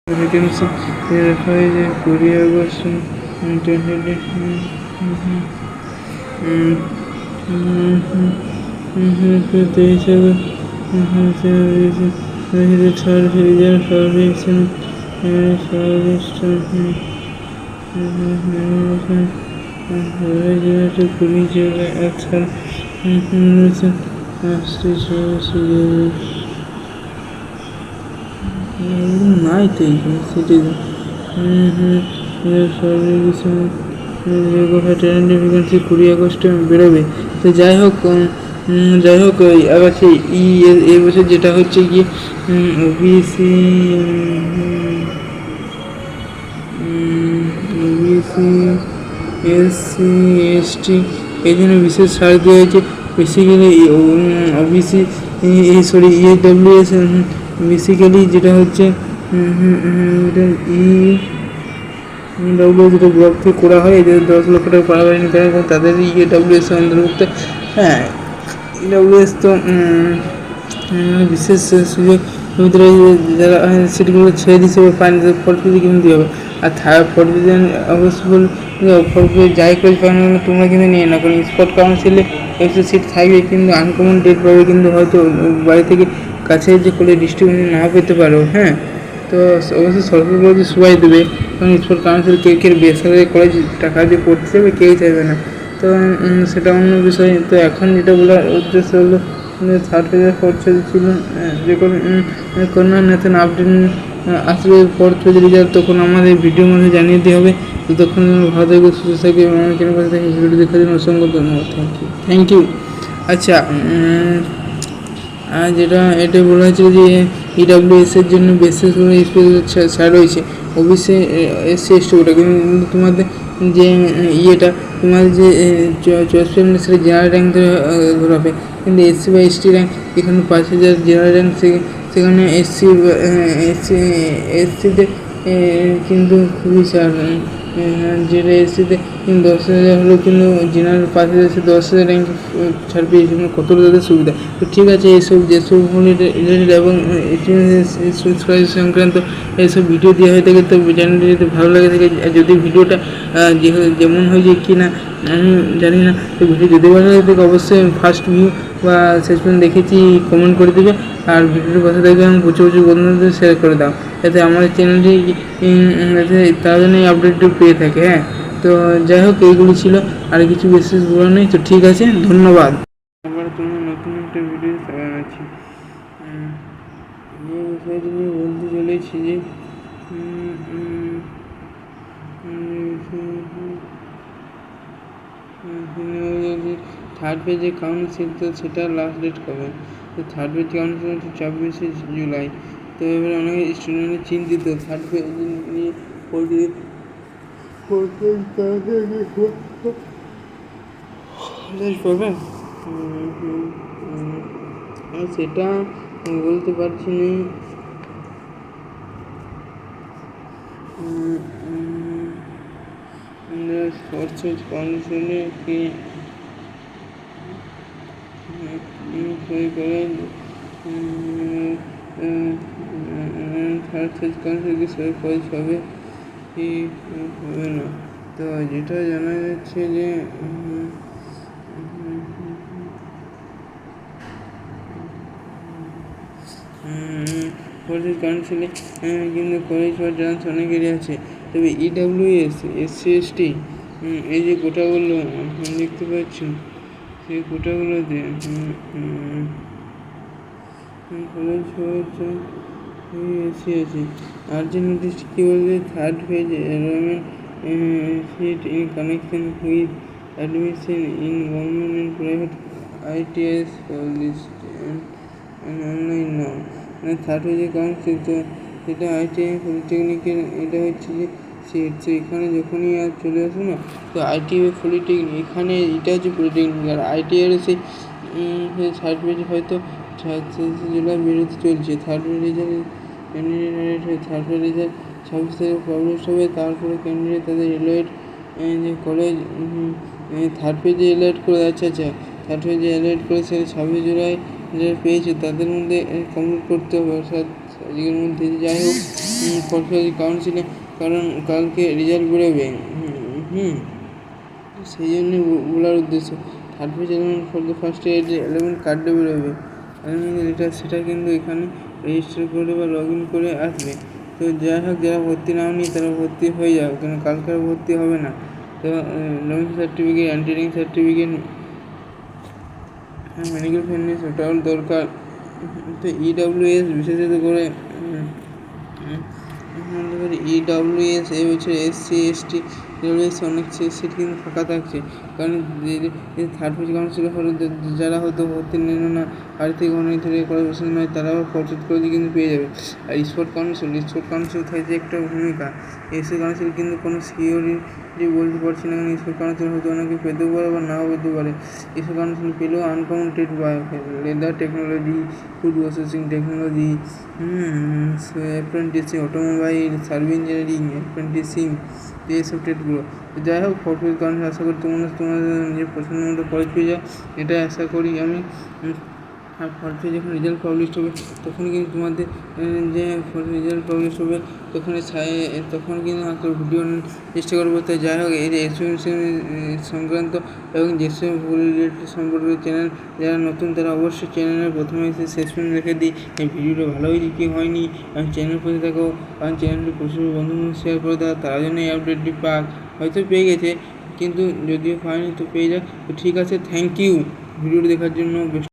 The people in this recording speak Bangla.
ভ্যাকেন্সি রাখা হয়েছে 20 আগস্ট 23 আগস্ট থার্ড রিজার্ভ সার্ভিসেশন কুড়ি জেলা একসাথে নাই তো এইখানে সিটিজেন ভ্যাকেন্সি 20 আগস্টে বেরোবে। তো যাই হোক আবার সেই এই বছর যেটা হচ্ছে গিয়ে ওবিসি এসসি এসটি এই জন্য বিশেষ ছাড় দেওয়া হয়েছে। বেসিক্যালি ওবিসি ইডব্লিউএস বেসিক্যালি যেটা হচ্ছে যেটা ব্লক থেকে করা হয় এদের 10 লক্ষ টাকা পাওয়া হয়নি তাদের ইডব্লিউএস অন্তর্ভুক্ত। হ্যাঁ, ইডব্লিউএস তো বিশেষ সুযোগ সুবিধা যারা সিটগুলো ছেড়ে দিচ্ছে বা পায়নি তাদের ফোর্থ পেজে কিন্তু দিয়ে হবে। আর ফোর্থ পেজে অবশ্যই ফোর্থ পেজে যাই করে পায় না তোমরা কিন্তু নিয়ে না, কারণ স্পট কাউন্সিলে একটু সিট থাকবে কিন্তু আনকমন ডেট পাবে, কিন্তু হয়তো বাড়ি থেকে কাছে যে করে ডিস্ট্রিবিউশন না পেতে পারো। হ্যাঁ, তো অবশ্যই সরকার বলছে সবাই দেবে, কারণ স্পোর্ট কাউন্সিল কেউ বেসরকারি কলেজ টাকা দিয়ে পড়তে যাবে, কেউ চাইবে না। তো সেটা অন্য বিষয়। তো এখন যেটা বলার উদ্দেশ্য হলো থার্ড পেজের ফোর্থ পেজ ছিল যে কোনো নতুন আপডেট আসবে ফোর্থ পেজ রেজাল্ট, তখন আমাদের ভিডিওর মধ্যে জানিয়ে দিতে হবে। তো তখন ভালো থাকবে, সুস্থ থাকবে এবং আমার চ্যানেল পাশে থেকে ভিডিও দেখার জন্য অসংখ্য ধন্যবাদ। Thank you. আচ্ছা, যেটা এটা বলা হয়েছিল যে ইডব্লিউএসের জন্য বেসিস স্পেশাল ছাড় রয়েছে, ওবিসি এসসি এসটি ওটা, কিন্তু তোমাদের যে তোমাদের যে চয়েস পেমেন্ট সেটা জেনারেল র্যাঙ্ক ধরাবে, কিন্তু এসসি বা এসটি র্যাঙ্ক এখানে 5000 জেনারেল র্যাঙ্ক, সেখানে এসসিতে কিন্তু খুবই ছাড়, যেটা এসসিতে 10,000 হলেও কিন্তু জেনারেল 5,000 10,000 র্যাঙ্ক ছাড় পেয়েছে, কতটা তাদের সুবিধা। তো ঠিক আছে, এইসব যেসব রিলেটেড এবং সংক্রান্ত এইসব ভিডিও দেওয়া হয়ে থাকে, তো চ্যানেলটি যদি ভালো লাগে থাকে, যদি ভিডিওটা যেমন হয়ে যায় কি না আমি জানি না, তো ভিডিও যদি ভালো লাগে থাকে অবশ্যই ফার্স্ট ভিউ বা শেষ পর্যন্ত দেখেছি কমেন্ট করে দেবে, আর ভিডিওর কথা দেখবে এবং প্রচুর বন্ধুদের শেয়ার করে দাও, যাতে আমার চ্যানেলটি তার জন্যই আপডেটটি পেয়ে থাকে। হ্যাঁ, তো যাই হোক এইগুলি ছিল, আর কিছু বিশেষ বলার নেই। তো ঠিক আছে, ধন্যবাদ। আবার তোমার নতুন একটা ভিডিও আছি যে বিষয়টি নিয়ে বলতে চলেছি যে থার্ড পেজে কাউন্সিল, তো সেটা লাস্ট ডেট কবে? তো থার্ড পেজ কাউন্সিল হচ্ছে 24শে জুলাই। তো এবারে অনেক স্টুডেন্ট চিন্তিত থার্ড পেজ নিয়ে করবে, সেটা বলতে পারছি না। কাউন্সিলে কি সই করে থার্ড পেজ কাউন্সিল কি সই করে হবে কি হবে না? তো যেটা জানা যাচ্ছে যে ফোর্থ কাউন্সিলে কিন্তু কলেজ বা ব্রাঞ্চ অনেকেরই আছে, তবে ইডব্লিউএস এসসি এসটি এই যে কোটাগুলো দেখতে পাচ্ছ, সেই কোটাগুলোতে কলেজ এসি আছে। আর যে নোটিশ কী বলছে, third page enrolment seat in connection with admission in government and private ITIs online now. মানে থার্ড পেজে কাউন্সিল, তো সেটা আইটিআই পলিটেকনিকের এটা হচ্ছে যে সিট। তো এখানে যখনই আর চলে আসো না, তো আইটিআই পলিটেকনিক এখানে এটা হচ্ছে পলিটেকনিক, আর আইটিআইয়ের সেই থার্ড পেজে হয়তো জুলাই বেরোতে চলছে। থার্ড পেজ রেজাল্ট ক্যান্ডিডেট হয়, থার্ড পেজ রেজাল্ট 26 তারিখে পাবলিশ হবে। তারপরে ক্যান্ডিডেট তাদের এলয়েড যে কলেজ থার্ড পেজে এলয়েড করে, আচ্ছা থার্ড পেজে এলয়েড করে, সেটা 26 জুলাই যারা পেয়েছে তাদের মধ্যে কমপ্লিট করতে হবে, অর্থাৎ আজকের মধ্যে। যাই হোক, ফটোলজি কাউন্সিলে কারণ কালকে রেজাল্ট বেরোবে, সেই জন্যই বলার উদ্দেশ্য। Third page element for the first year যে এলিমেন্ট কার্ডটা বেরোবে এটা সেটা কিন্তু এখানে রেজিস্টার করে বা লগ ইন করে আসবে। তো যাই হোক, যারা ভর্তি নাও নি তারা ভর্তি হয়ে যাও, কেন কালকে আর ভর্তি হবে না। তো nomination certificate, anti ragging certificate, medical fitness ওটাও দরকার। তো ইডব্লিউএস বিশেষত করে ইডব্লিউএস এই বছর এসসি এসটি ইডব্লিউএস অনেক সিট কিন্তু ফাঁকা থাকছে, কারণ থার্ড পেজ কাউন্সিল হলে যারা হয়তো ভর্তি নিল না, বাড়ি থেকে অনেক ধরে করা পছন্দ নয়, তারাও পরিশোধ করে দিয়ে কিন্তু পেয়ে যাবে। আর স্পোর্ট কাউন্সিল থাকছে একটা ভূমিকা। এসি কাউন্সিল কিন্তু কোনো সিওরিটি বলতে পারছি না, কারণ স্পোর্ট কাউন্সিল হয়তো অনেকে পেতেও পারে বা নাও পেতে পারে। স্পোর্ট কাউন্সিল পেলেও আনকমন ট্রেড পায়, leather technology, food processing technology, apprenticing, automobile, service engineering, apprenticing, এইসব ট্রেডগুলো। যাই হোক, ফটোর কারণে আশা করি তোমাদের নিজের পছন্দ মতো কলেজ পেয়ে যাও, এটাই আশা করি আমি। আর ফটোতে যখন রেজাল্ট পাবলিশ হবে তখন কিন্তু তোমাদের যে রেজাল্ট পাবলিশ হবে তখন কিন্তু আমাকে ভিডিও চেষ্টা করবো। তাই যাই হোক, এই যে এসএমসি সংক্রান্ত এবং যেসব রিলেটেড সম্পর্কে চ্যানেল যারা নতুন তারা অবশ্যই চ্যানেলের প্রথমে এসে শেষ পর্যন্ত রেখে দিই এই ভিডিওটা ভালো হয়েছে কি হয়নি, এবং চ্যানেল পেতে থাকো, কারণ চ্যানেলটি প্রচুর বন্ধু শেয়ার করে দেওয়া, তারা জন্য এই আপডেটটি পাক। হয়তো পেয়ে গেছে, কিন্তু যদিও পায়নি তো পেয়ে যাক। তো ঠিক আছে, থ্যাংক ইউ ভিডিওটি দেখার জন্য।